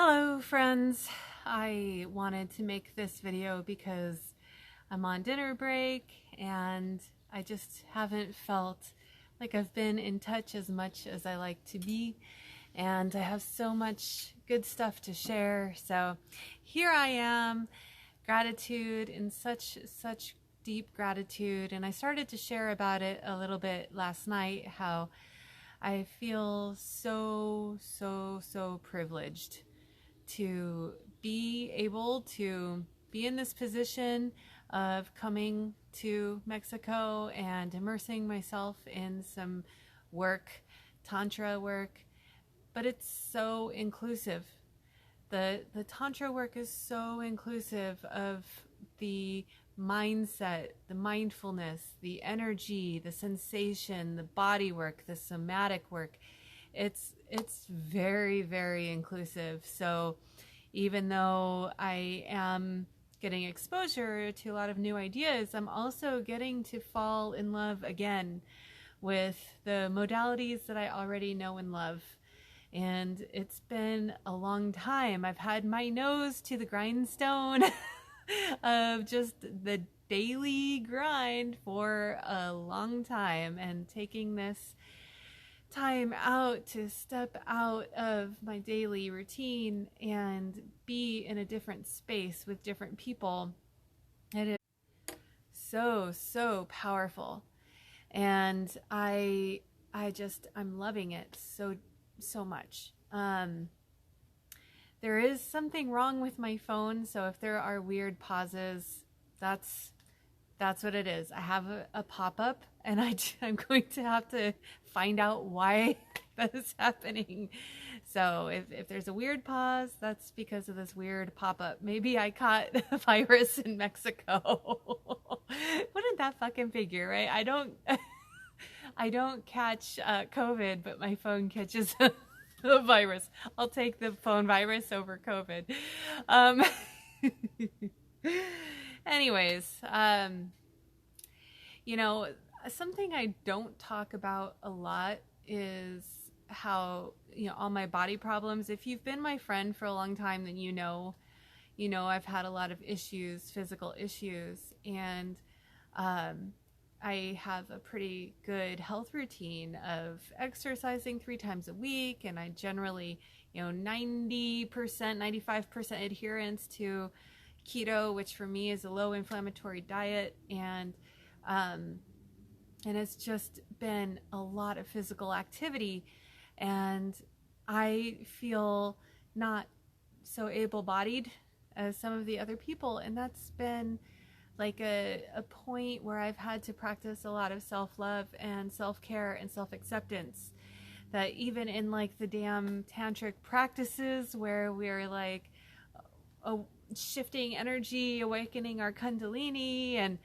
Hello friends, I wanted to make this video because I'm on dinner break and I just haven't felt like I've been in touch as much as I like to be, and I have so much good stuff to share. So here I am, gratitude, in such deep gratitude, and I started to share about it a little bit last night, how I feel so privileged to be able to be in this position of coming to Mexico and immersing myself in some work, Tantra work, but it's so inclusive. The Tantra work is so inclusive of the mindset, the mindfulness, the energy, the sensation, the body work, the somatic work. It's very inclusive. So even though I am getting exposure to a lot of new ideas, I'm also getting to fall in love again with the modalities that I already know and love. And it's been a long time. I've had my nose to the grindstone of just the daily grind for a long time, and taking this time out to step out of my daily routine and be in a different space with different people, it is so powerful. And I'm loving it so much. There is something wrong with my phone, so if there are weird pauses, that's what it is. I have a pop-up, and I'm going to have to find out why that is happening. So if there's a weird pause, that's because of this weird pop-up. Maybe I caught a virus in Mexico. Wouldn't that fucking figure, right? I don't catch COVID, but my phone catches the virus. I'll take the phone virus over COVID. Anyways, you know, something I don't talk about a lot is how, all my body problems. If you've been my friend for a long time, then you know I've had a lot of issues, physical issues, and I have a pretty good health routine of exercising 3 times a week, and I generally, 90%, 95% adherence to keto, which for me is a low inflammatory diet, and it's just been a lot of physical activity, and I feel not so able-bodied as some of the other people, and that's been like a point where I've had to practice a lot of self-love and self-care and self-acceptance. That even in like the damn tantric practices where we're like shifting energy, awakening our kundalini, and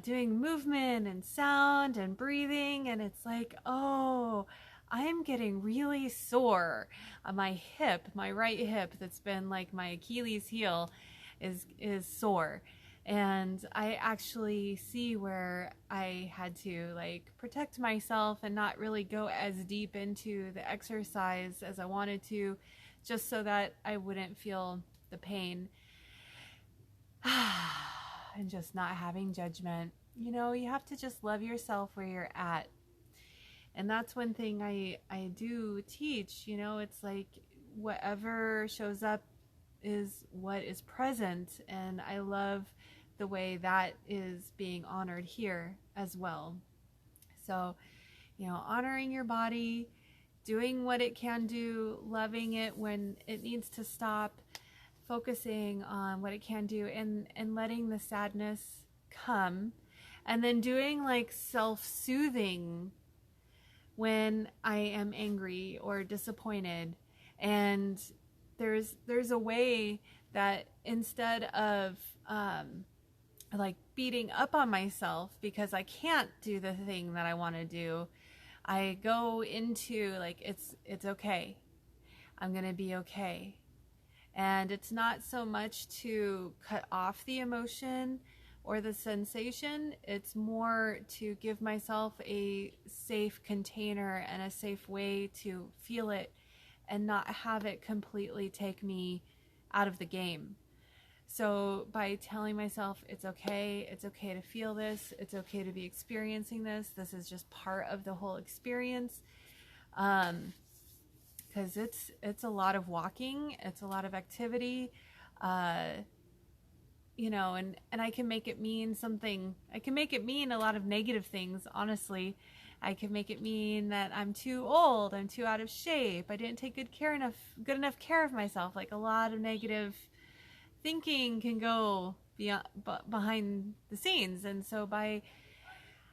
doing movement and sound and breathing, and it's like, oh, I'm getting really sore. My hip, my right hip, that's been like my Achilles heel, is sore. And I actually see where I had to like protect myself and not really go as deep into the exercise as I wanted to, just so that I wouldn't feel the pain. And just not having judgment. You have to just love yourself where you're at. And that's one thing I do teach. It's like whatever shows up is what is present, and I love the way that is being honored here as well. So, honoring your body, doing what it can do, loving it when it needs to stop, focusing on what it can do, and letting the sadness come, and then doing like self-soothing when I am angry or disappointed. And there's a way that instead of like beating up on myself because I can't do the thing that I want to do, I go into like, it's okay. I'm going to be okay. And it's not so much to cut off the emotion or the sensation. It's more to give myself a safe container and a safe way to feel it and not have it completely take me out of the game. So by telling myself it's okay to feel this, it's okay to be experiencing this is just part of the whole experience. Because it's a lot of walking, it's a lot of activity, you know, and I can make it mean something. I can make it mean a lot of negative things, honestly. I can make it mean that I'm too old, I'm too out of shape, I didn't take good enough care of myself. Like, a lot of negative thinking can go behind the scenes. And so by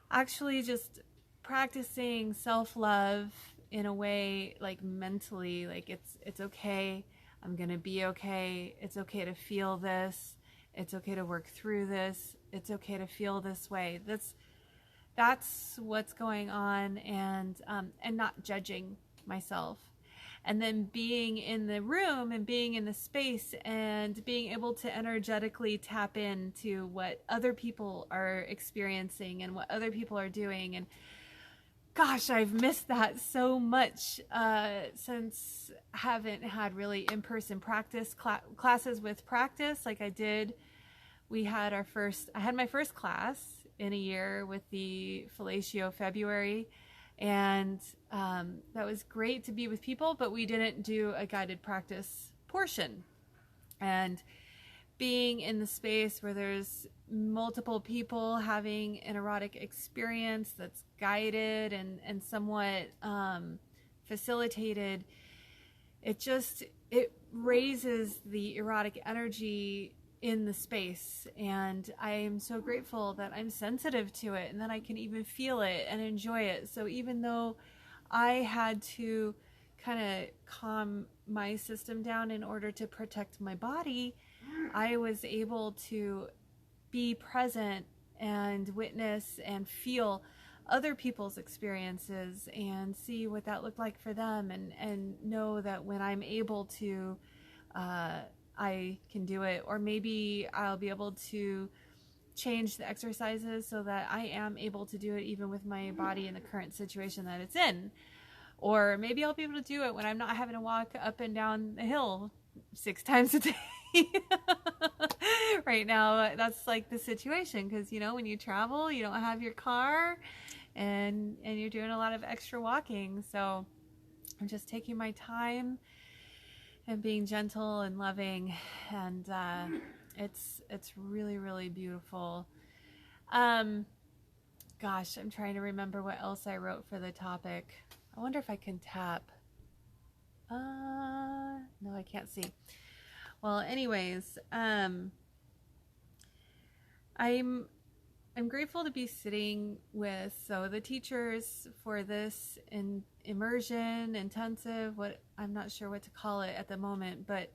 actually just practicing self-love in a way, like mentally, like it's okay, I'm gonna be okay, it's okay to feel this, it's okay to work through this, it's okay to feel this way. That's what's going on, and not judging myself. And then being in the room and being in the space and being able to energetically tap into what other people are experiencing and what other people are doing. And gosh, I've missed that so much since I haven't had really in-person practice classes with practice like I did. I had my first class in a year with the Fellatio February. And that was great to be with people, but we didn't do a guided practice portion. And being in the space where there's multiple people having an erotic experience that's guided and somewhat facilitated, it raises the erotic energy in the space. And I am so grateful that I'm sensitive to it and that I can even feel it and enjoy it. So even though I had to kind of calm my system down in order to protect my body, I was able to be present and witness and feel other people's experiences and see what that looked like for them, and know that when I'm able to, I can do it. Or maybe I'll be able to change the exercises so that I am able to do it even with my body in the current situation that it's in. Or maybe I'll be able to do it when I'm not having to walk up and down the hill 6 times a day. Right now, that's like the situation, because, you know, when you travel, you don't have your car, and you're doing a lot of extra walking. So I'm just taking my time and being gentle and loving, and it's really, really beautiful. Gosh, I'm trying to remember what else I wrote for the topic. I wonder if I can tap. No, I can't see. Well, anyways, I'm grateful to be sitting with the teachers for this immersion intensive. I'm not sure what to call it at the moment, but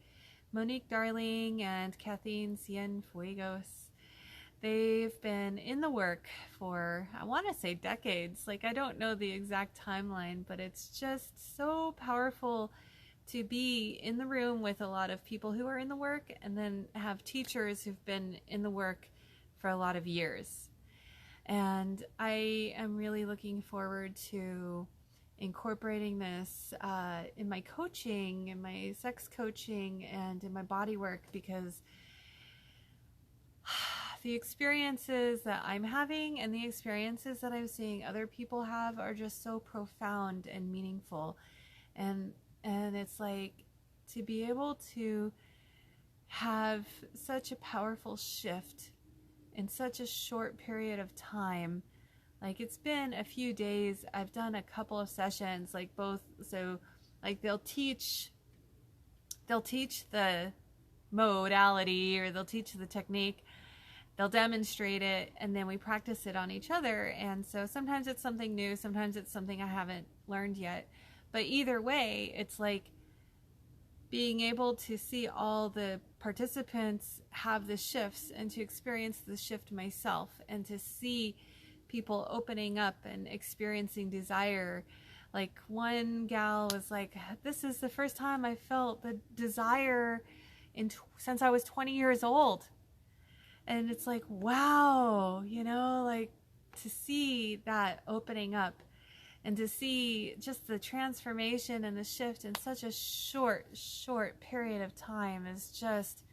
Monique Darling and Cathleene Cienfuegos. They've been in the work for, I want to say, decades. Like, I don't know the exact timeline, but it's just so powerful to be in the room with a lot of people who are in the work, and then have teachers who've been in the work for a lot of years. And I am really looking forward to incorporating this in my coaching, in my sex coaching, and in my body work, because the experiences that I'm having and the experiences that I'm seeing other people have are just so profound and meaningful. And it's like, to be able to have such a powerful shift in such a short period of time. Like, it's been a few days. I've done a couple of sessions, like both. So like they'll teach the modality, or they'll teach the technique, they'll demonstrate it, and then we practice it on each other. And so sometimes it's something new, sometimes it's something I haven't learned yet. But either way, it's like being able to see all the participants have the shifts, and to experience the shift myself, and to see people opening up and experiencing desire. Like, one gal was like, this is the first time I felt the desire since I was 20 years old. And it's like, wow, you know, like, to see that opening up and to see just the transformation and the shift in such a short period of time is just,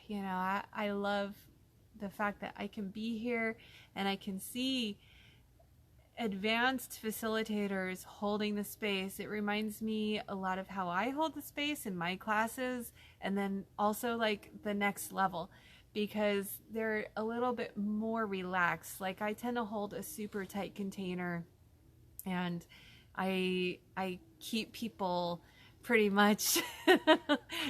you know, I love the fact that I can be here and I can see advanced facilitators holding the space. It reminds me a lot of how I hold the space in my classes, and then also like the next level, because they're a little bit more relaxed. Like I tend to hold a super tight container, and I keep people pretty much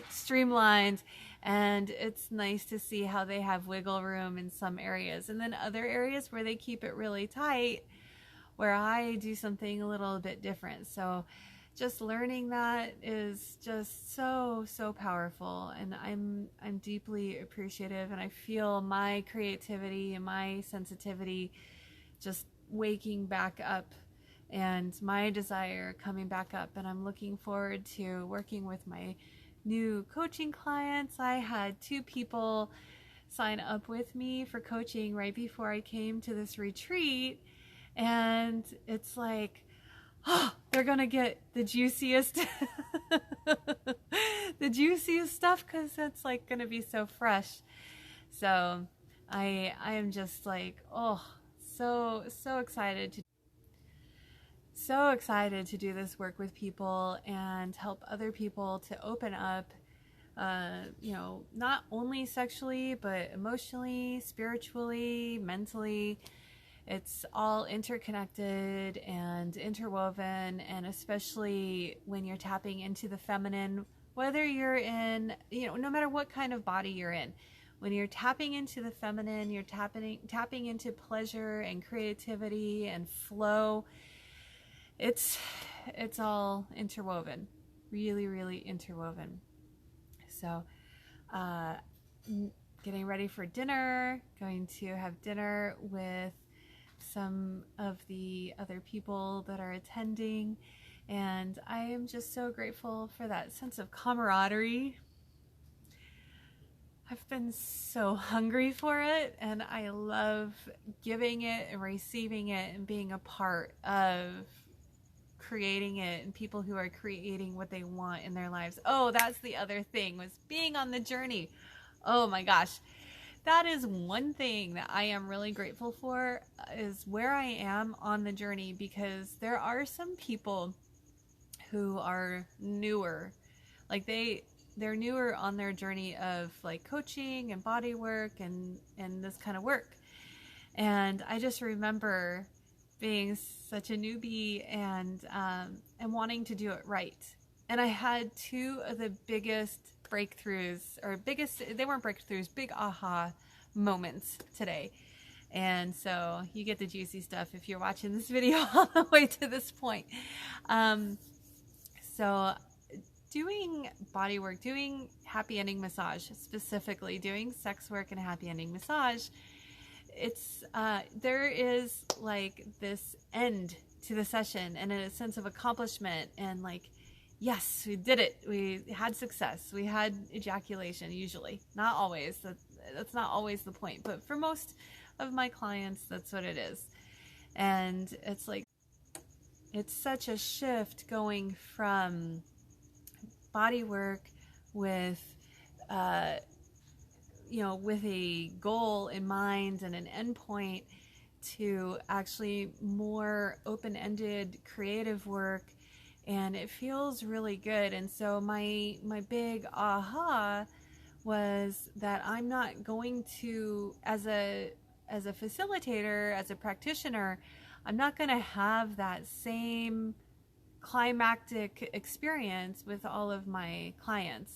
streamlined, and it's nice to see how they have wiggle room in some areas, and then other areas where they keep it really tight, where I do something a little bit different. So just learning that is just so powerful, and I'm deeply appreciative, and I feel my creativity and my sensitivity just waking back up, and my desire coming back up. And I'm looking forward to working with my new coaching clients. I had 2 people sign up with me for coaching right before I came to this retreat, and it's like, oh, they're gonna get the juiciest the juiciest stuff, because it's like gonna be so fresh. So I am just like, oh, so excited to do this work with people and help other people to open up, you know, not only sexually but emotionally, spiritually, mentally. It's all interconnected and interwoven, and especially when you're tapping into the feminine, whether you're in, you know, no matter what kind of body you're in, when you're tapping into the feminine, you're tapping into pleasure and creativity and flow. It's all interwoven, really interwoven. So, getting ready for dinner, going to have dinner with some of the other people that are attending, and I am just so grateful for that sense of camaraderie. I've been so hungry for it, and I love giving it and receiving it and being a part of creating it, and people who are creating what they want in their lives. Oh, that's the other thing, was being on the journey. Oh my gosh. That is one thing that I am really grateful for, is where I am on the journey, because there are some people who are newer. Like they're newer on their journey of like coaching and body work and this kind of work. And I just remember being such a newbie and wanting to do it right. And I had 2 of the biggest breakthroughs, or they weren't breakthroughs, big aha moments today. And so you get the juicy stuff if you're watching this video all the way to this point. So doing body work, doing happy ending massage, specifically doing sex work and happy ending massage, it's there is like this end to the session and a sense of accomplishment, and like, yes, we did it. We had success. We had ejaculation, usually. Not always. That's not always the point. But for most of my clients, that's what it is. And it's like, it's such a shift going from body work with, you know, with a goal in mind and an endpoint, to actually more open-ended creative work. And it feels really good. And so my big aha was that I'm not going to, as a facilitator, as a practitioner, I'm not going to have that same climactic experience with all of my clients.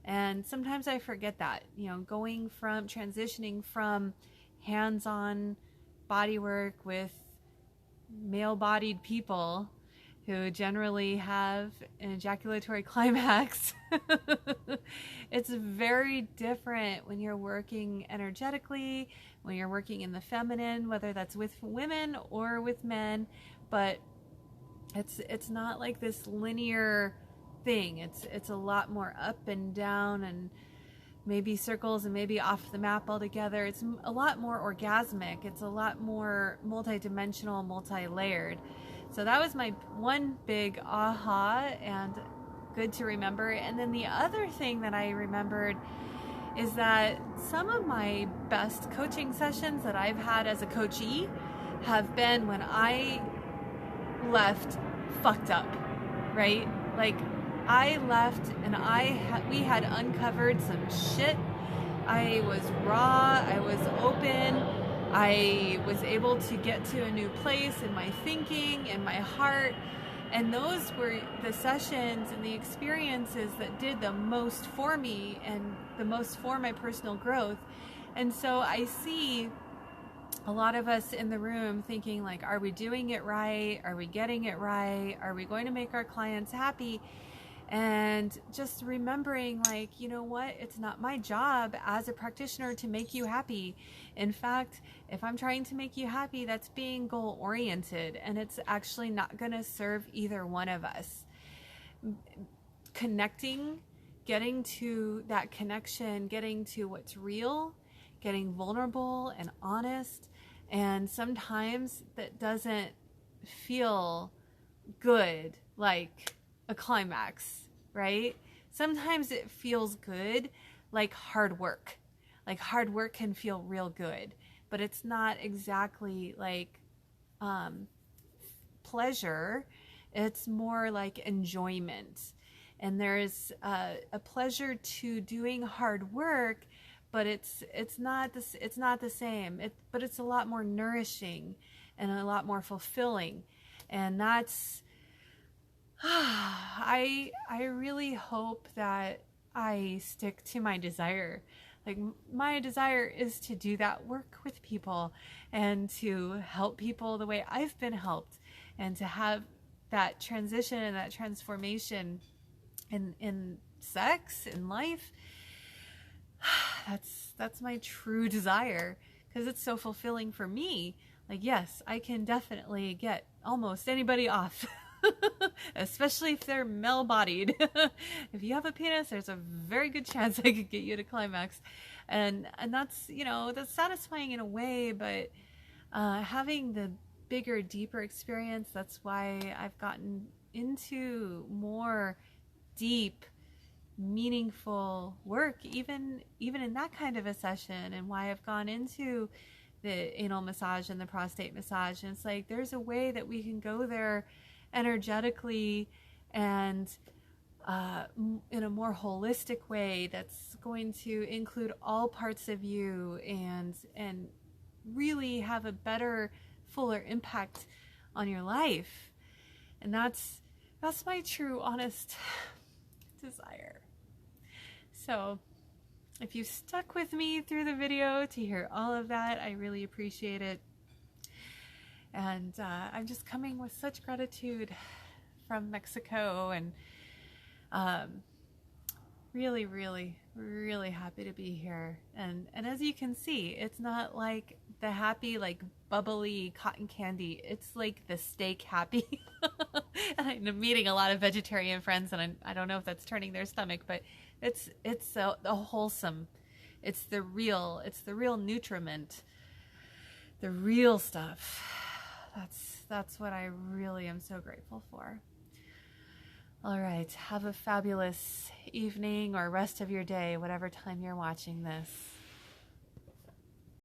And sometimes I forget that, you know, transitioning from hands-on body work with male-bodied people who generally have an ejaculatory climax. It's very different when you're working energetically, when you're working in the feminine, whether that's with women or with men, but it's not like this linear thing. It's a lot more up and down and maybe circles and maybe off the map altogether. It's a lot more orgasmic. It's a lot more multi-dimensional, multi-layered. So that was my one big aha and good to remember. And then the other thing that I remembered is that some of my best coaching sessions that I've had as a coachee have been when I left fucked up, right? Like I left and we had uncovered some shit. I was raw, I was open, I was able to get to a new place in my thinking, in my heart. And those were the sessions and the experiences that did the most for me and the most for my personal growth. And so I see a lot of us in the room thinking like, are we doing it right? Are we getting it right? Are we going to make our clients happy? And just remembering like, you know what? It's not my job as a practitioner to make you happy. In fact, if I'm trying to make you happy, that's being goal oriented, and it's actually not going to serve either one of us. Connecting, getting to that connection, getting to what's real, getting vulnerable and honest. And sometimes that doesn't feel good, like a climax, right? Sometimes it feels good, like hard work. Like hard work can feel real good, but it's not exactly like pleasure. It's more like enjoyment. And there's a pleasure to doing hard work, but it's not the same. But it's a lot more nourishing and a lot more fulfilling. And that's I really hope that I stick to my desire. Like my desire is to do that work with people and to help people the way I've been helped, and to have that transition and that transformation in sex, in life. That's my true desire, because it's so fulfilling for me. Like, yes, I can definitely get almost anybody off. Especially if they're male-bodied. If you have a penis, there's a very good chance I could get you to climax, and that's, you know, that's satisfying in a way. But having the bigger, deeper experience, that's why I've gotten into more deep, meaningful work, even in that kind of a session, and why I've gone into the anal massage and the prostate massage. And it's like there's a way that we can go there energetically and in a more holistic way that's going to include all parts of you and really have a better, fuller impact on your life. And that's my true, honest desire. So if you stuck with me through the video to hear all of that, I really appreciate it. And I'm just coming with such gratitude from Mexico, and really, really, really happy to be here. And as you can see, it's not like the happy, like bubbly cotton candy. It's like the steak happy. And I'm meeting a lot of vegetarian friends, and I don't know if that's turning their stomach, but it's the wholesome. It's the real nutriment, the real stuff. That's what I really am so grateful for. All right, have a fabulous evening or rest of your day, whatever time you're watching this.